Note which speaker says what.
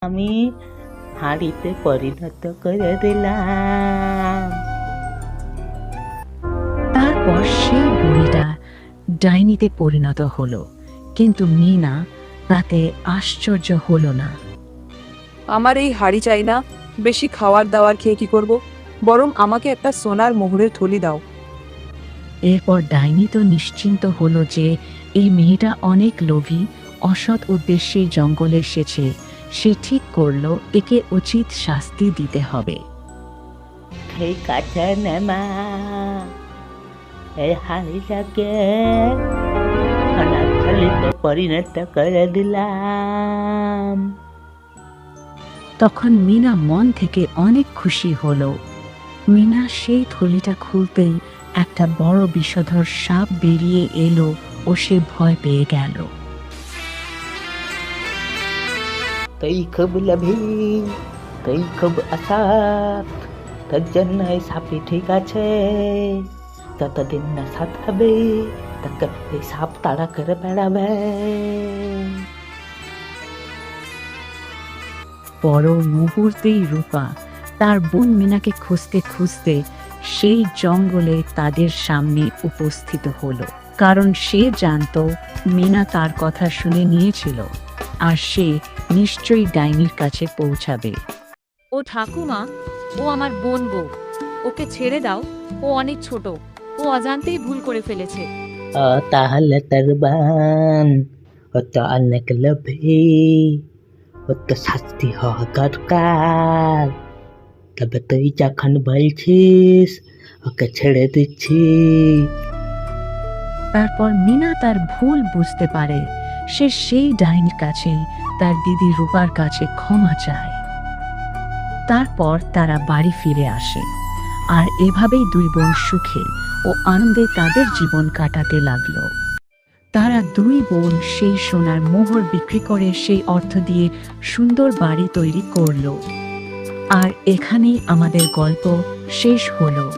Speaker 1: আমি হাঁড়িতে পরিণত করে দিলাম।
Speaker 2: তারপর সেই বুড়িটা ডাইনিতে পরিণত হলো, কিন্তু মিনা তাতে আশ্চর্য হলো না।
Speaker 3: আমার এই হাড়ি চাই না, বেশি খাওয়ার দাওয়ার খেয়ে কি করব, বরং আমাকে একটা সোনার মোহরের থলি দাও।
Speaker 2: এরপর ডাইনি তো নিশ্চিন্ত হলো যে এই মেয়েটা অনেক লোভী, অসৎ উদ্দেশ্যে জঙ্গলে এসেছে। সে ঠিক করলো একে উচিত শাস্তি দিতে হবে।
Speaker 1: ঠিক আছে নেমা, এই হাঁড়িটাকে সোনার থলিতে পরিণত করে দিলাম।
Speaker 2: তখন মিনা মন থেকে অনেক খুশি হলো। মিনা সেই থলিটা খুলতেই একটা বড় বিষধর সাপ বেরিয়ে এলো ও সে ভয় পেয়ে গেল।
Speaker 1: তুই খুব লোভী, তুই খুব অসৎ, তোর জন্য এই সাপটি ঠিক আছে। যতদিন না সৎ হবে তাকে এই সাপ তাড়া করে বেড়াবে।
Speaker 2: পর মুহূর্তেই রূপা তার বোন মিনাকে খুঁজতে খুঁজতে সেই জঙ্গলে তাদের সামনে উপস্থিত হলো, কারণ সে জানতো মিনা তার কথা শুনে নিয়েছিল আর সে নিশ্চয়ই ডাইনির কাছে পৌঁছাবে।
Speaker 4: ও ঠাকুমা, ও আমার বোন গো, ওকে ছেড়ে দাও, ও অনেক ছোট, ও অজান্তেই ভুল করে ফেলেছে।
Speaker 1: ও তাহলে তোর বোন, ও তো অনেক লোভী, ও তো শাস্তি হওয়া দরকার। তবে তুই যখন বলছিস ওকে ছেড়ে দিচ্ছি।
Speaker 2: তারপর মিনা তার ভুল বুঝতে পারে। সে সেই ডাইনির কাছে তার দিদি রূপার কাছে ক্ষমা চায়। তারপর তারা বাড়ি ফিরে আসে, আর এভাবেই দুই বোন সুখে ও আনন্দে তাদের জীবন কাটাতে লাগলো। তারা দুই বোন সেই সোনার মোহর বিক্রি করে সেই অর্থ দিয়ে সুন্দর বাড়ি তৈরি করলো। আর এখানেই আমাদের গল্প শেষ হলো।